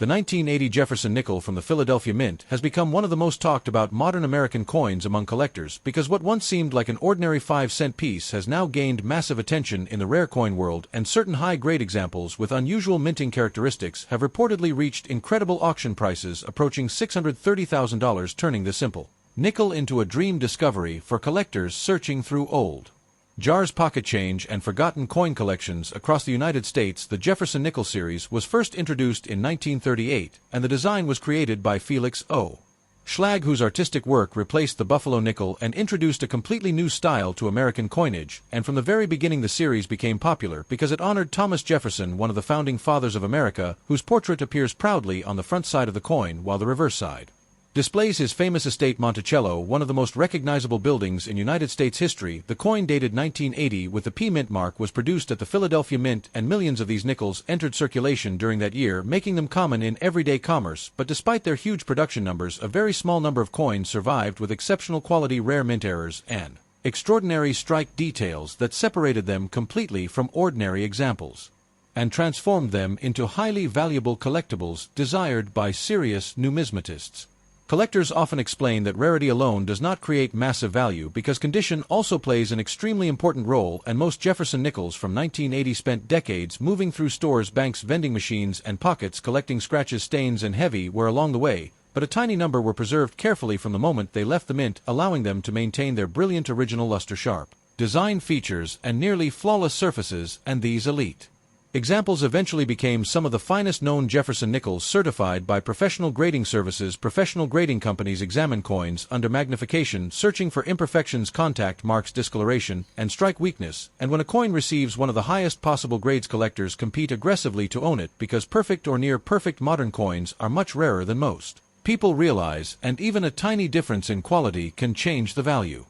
The 1980 Jefferson Nickel from the Philadelphia Mint has become one of the most talked about modern American coins among collectors because what once seemed like an ordinary 5-cent piece has now gained massive attention in the rare coin world, and certain high-grade examples with unusual minting characteristics have reportedly reached incredible auction prices approaching $630,000, turning the simple nickel into a dream discovery for collectors searching through old jars, pocket change, and forgotten coin collections across the United States. The Jefferson Nickel series was first introduced in 1938, and the design was created by Felix O. Schlag, whose artistic work replaced the Buffalo nickel and introduced a completely new style to American coinage. And from the very beginning the series became popular because it honored Thomas Jefferson, one of the founding fathers of America, whose portrait appears proudly on the front side of the coin while the reverse side displays his famous estate Monticello, one of the most recognizable buildings in United States history. The coin, dated 1980 with the P Mint mark, was produced at the Philadelphia Mint, and millions of these nickels entered circulation during that year, making them common in everyday commerce. But despite their huge production numbers, a very small number of coins survived with exceptional quality, rare mint errors, and extraordinary strike details that separated them completely from ordinary examples and transformed them into highly valuable collectibles desired by serious numismatists. Collectors often explain that rarity alone does not create massive value because condition also plays an extremely important role, and most Jefferson nickels from 1980 spent decades moving through stores, banks, vending machines, and pockets, collecting scratches, stains, and heavy wear along the way, but a tiny number were preserved carefully from the moment they left the mint, allowing them to maintain their brilliant original luster, sharp design features, and nearly flawless surfaces. And these elite examples eventually became some of the finest known Jefferson nickels, certified by professional grading services. Professional grading companies examine coins under magnification, searching for imperfections, contact marks, discoloration, and strike weakness, and when a coin receives one of the highest possible grades, collectors compete aggressively to own it because perfect or near perfect modern coins are much rarer than most people realize, and even a tiny difference in quality can change the value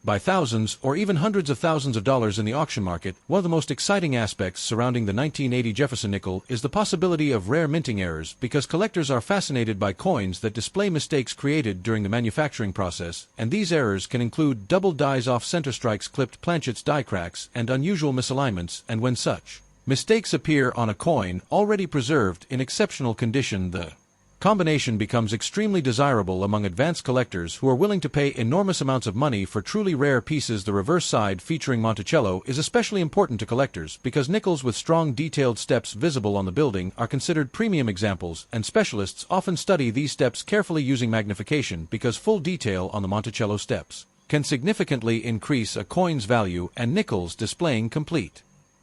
by thousands or even hundreds of thousands of dollars in the auction market. One of the most exciting aspects surrounding the 1980 Jefferson nickel is the possibility of rare minting errors, because collectors are fascinated by coins that display mistakes created during the manufacturing process, and these errors can include double dies, off center strikes, clipped planchets, die cracks, and unusual misalignments. And when such mistakes appear on a coin already preserved in exceptional condition, the combination becomes extremely desirable among advanced collectors who are willing to pay enormous amounts of money for truly rare pieces. The reverse side, featuring Monticello, is especially important to collectors because nickels with strong detailed steps visible on the building are considered premium examples, and specialists often study these steps carefully using magnification because full detail on the Monticello steps can significantly increase a coin's value, and nickels displaying complete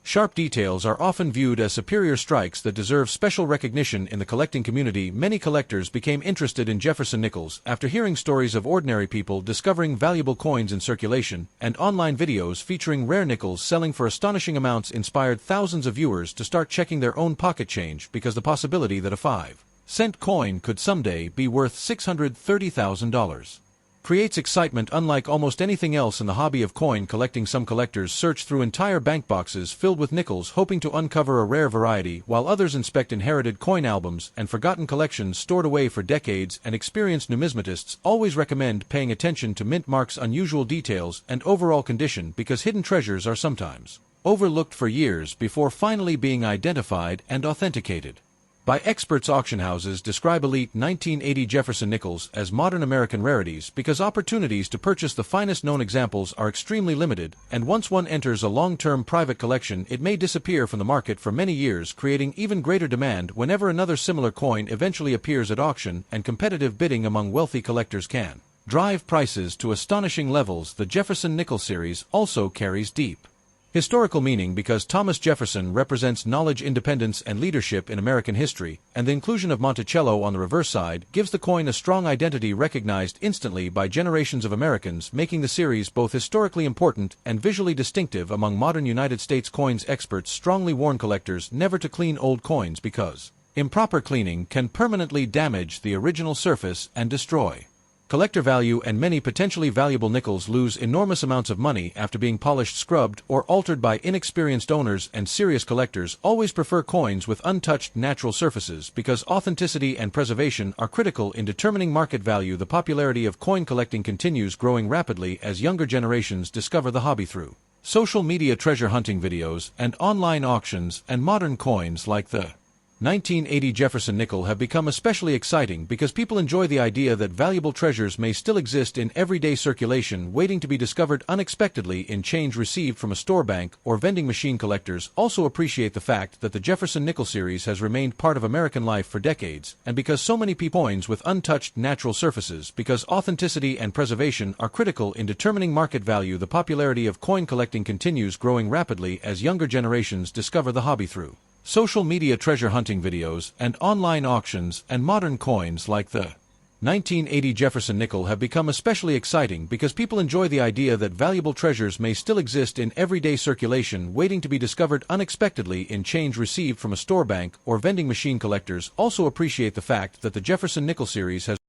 sharp details are often viewed as superior strikes that deserve special recognition in the collecting community. Many collectors became interested in Jefferson nickels after hearing stories of ordinary people discovering valuable coins in circulation, and online videos featuring rare nickels selling for astonishing amounts inspired thousands of viewers to start checking their own pocket change, because the possibility that a 5-cent coin could someday be worth $630,000 creates excitement unlike almost anything else in the hobby of coin collecting. Some collectors search through entire bank boxes filled with nickels hoping to uncover a rare variety, while others inspect inherited coin albums and forgotten collections stored away for decades. And experienced numismatists always recommend paying attention to mint marks, unusual details, and overall condition, because hidden treasures are sometimes overlooked for years before finally being identified and authenticated by experts. Auction houses describe elite 1980 Jefferson nickels as modern American rarities because opportunities to purchase the finest known examples are extremely limited, and once one enters a long-term private collection, it may disappear from the market for many years, creating even greater demand whenever another similar coin eventually appears at auction, and competitive bidding among wealthy collectors can drive prices to astonishing levels. The Jefferson Nickel series also carries deep historical meaning because Thomas Jefferson represents knowledge, independence, and leadership in American history, and the inclusion of Monticello on the reverse side gives the coin a strong identity recognized instantly by generations of Americans, making the series both historically important and visually distinctive among modern United States coins. Experts strongly warn collectors never to clean old coins because improper cleaning can permanently damage the original surface and destroy collector value, and many potentially valuable nickels lose enormous amounts of money after being polished, scrubbed, or altered by inexperienced owners. And serious collectors always prefer coins with untouched natural surfaces because authenticity and preservation are critical in determining market value. The popularity of coin collecting continues growing rapidly as younger generations discover the hobby through social media, treasure hunting videos, and online auctions. And modern coins like the 1980 Jefferson Nickel have become especially exciting because people enjoy the idea that valuable treasures may still exist in everyday circulation waiting to be discovered unexpectedly in change received from a store bank or vending machine. Collectors also appreciate the fact that the Jefferson Nickel series has remained part of American life for decades, and because so many people coins with untouched natural surfaces because authenticity and preservation are critical in determining market value. The popularity of coin collecting continues growing rapidly as younger generations discover the hobby through social media, treasure hunting videos, and online auctions. And modern coins like the 1980 Jefferson Nickel have become especially exciting because people enjoy the idea that valuable treasures may still exist in everyday circulation waiting to be discovered unexpectedly in change received from a store bank or vending machine. Collectors also appreciate the fact that the Jefferson Nickel series has